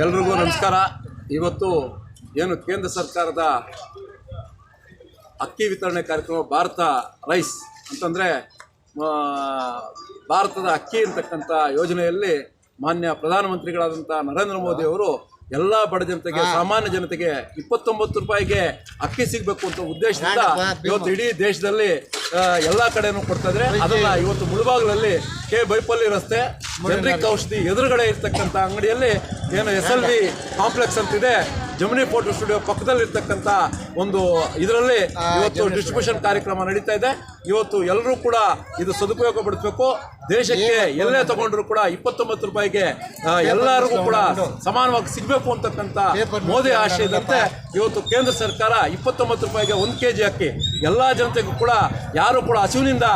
ಎಲ್ರಿಗೂ ನಮಸ್ಕಾರ. ಇವತ್ತು ಏನು ಕೇಂದ್ರ ಸರ್ಕಾರದ ಅಕ್ಕಿ ವಿತರಣೆ ಕಾರ್ಯಕ್ರಮ ಭಾರತ ರೈಸ್ ಅಂತಂದರೆ ಭಾರತದ ಅಕ್ಕಿ ಅಂತಕ್ಕಂಥ ಯೋಜನೆಯಲ್ಲಿ ಮಾನ್ಯ ಪ್ರಧಾನಮಂತ್ರಿಗಳಾದಂಥ ನರೇಂದ್ರ ಮೋದಿ ಅವರು ಎಲ್ಲ ಬಡ ಜನತೆಗೆ, ಸಾಮಾನ್ಯ ಜನತೆಗೆ 29 ರೂಪಾಯಿಗೆ ಅಕ್ಕಿ ಸಿಗಬೇಕು ಅಂತ ಉದ್ದೇಶದಿಂದ ಇವತ್ತು ಇಡೀ ದೇಶದಲ್ಲಿ ಎಲ್ಲ ಕಡೆನೂ ಕೊಡ್ತಾ ಇದ್ದಾರೆ. ಅದನ್ನ ಇವತ್ತು ಮುಳುಬಾಗಿಲಲ್ಲಿ ಕೆ ಬೈಪಲ್ಲಿ ರಸ್ತೆ ಜನರಿಕ್ ಔಷಧಿ ಎದುರುಗಡೆ ಇರ್ತಕ್ಕಂಥ ಅಂಗಡಿಯಲ್ಲಿ ಏನು SLV ಕಾಂಪ್ಲೆಕ್ಸ್ ಅಂತಿದೆ, ಜಮಿನಿ ಫೋಟೋ ಸ್ಟುಡಿಯೋ ಪಕ್ಕದಲ್ಲಿ ಇರ್ತಕ್ಕಂಥ ಒಂದು ಇದರಲ್ಲಿ ಇವತ್ತು ಡಿಸ್ಟ್ರಿಬ್ಯೂಷನ್ ಕಾರ್ಯಕ್ರಮ ನಡೀತಾ ಇದೆ. ಇವತ್ತು ಎಲ್ಲರೂ ಕೂಡ ಇದು ಸದುಪಯೋಗ ಪಡಿಸಬೇಕು. ದೇಶಕ್ಕೆ ಎಲ್ಲೇ ತಗೊಂಡ್ರು ಕೂಡ 29 ರೂಪಾಯಿಗೆ ಎಲ್ಲರಿಗೂ ಕೂಡ ಸಮಾನವಾಗಿ ಸಿಗಬೇಕು ಅಂತಕ್ಕಂಥ ಮೋದಿ ಆಶಯದಂತೆ ಇವತ್ತು ಕೇಂದ್ರ ಸರ್ಕಾರ 29 ರೂಪಾಯಿಗೆ 1 kg ಅಕ್ಕಿ ಎಲ್ಲ ಜನತೆಗೂ ಕೂಡ, ಯಾರು ಕೂಡ ಹಸಿವಿನಿಂದ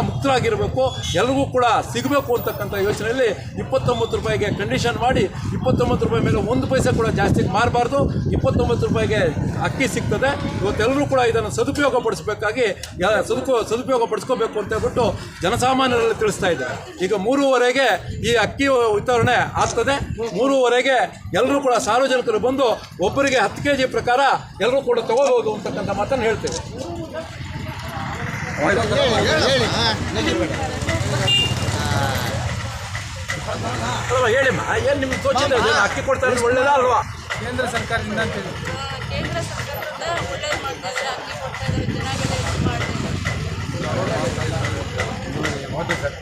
ಮುಕ್ತರಾಗಿರಬೇಕು, ಎಲ್ರಿಗೂ ಕೂಡ ಸಿಗಬೇಕು ಅಂತಕ್ಕಂಥ ಯೋಚನೆಯಲ್ಲಿ 29 ರೂಪಾಯಿಗೆ ಕಂಡೀಷನ್ ಮಾಡಿ 29 ರೂಪಾಯಿ ಮೇಲೆ 1 ಪೈಸೆ ಕೂಡ ಜಾಸ್ತಿ ಮಾರಬಾರ್ದು, 29 ರೂಪಾಯಿಗೆ ಅಕ್ಕಿ ಸಿಗ್ತದೆ. ಇವತ್ತೆಲ್ಲರೂ ಕೂಡ ಇದನ್ನು ಸದುಪಯೋಗ ಪಡಿಸಬೇಕಾಗಿ ಸದುಪಯೋಗ ಪಡಿಸ್ಕೋಬೇಕು ಅಂತ ಹೇಳ್ಬಿಟ್ಟು ಜನಸಾಮಾನ್ಯರಲ್ಲಿ ತಿಳಿಸ್ತಾ ಇದ್ದಾರೆ. ಈಗ 3:15ಗೆ ಈ ಅಕ್ಕಿ ವಿತರಣೆ ಆಗ್ತದೆ. 3:15ಗೆ ಎಲ್ಲರೂ ಕೂಡ ಸಾರ್ವಜನಿಕರು ಬಂದು ಒಬ್ಬರಿಗೆ 10 kg ಪ್ರಕಾರ ಎಲ್ಲರೂ ಕೂಡ ತಗೋಬಹುದು ಅಂತಕ್ಕಂಥ ಮಾತನ್ನು ಹೇಳ್ತೇವೆ. ಅಲ್ವಾ ಹೇಳಿಮ್ಮ, ಏನು ನಿಮ್ಗೆ ತೋಚಿದೆ ಅಕ್ಕಿ ಕೊಡ್ತಾ ಇರೋದು ಒಳ್ಳೇದಾ ಅಲ್ವಾ? ಕೇಂದ್ರ ಸರ್ಕಾರದಿಂದ ಕೇಂದ್ರ ಸರ್ಕಾರದಿಂದ ಒಳ್ಳೇದು ಮಾಡ್ತಾ ಇದ್ದಾರೆ, ಅಕ್ಕಿ ಕೊಡ್ತಾ ಇದ್ದಾರೆ, ಚೆನ್ನಾಗಿದೆ, ಇದು ಮಾಡ್ತಾ ಇದ್ದಾರೆ.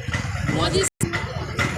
ಮೋದಿ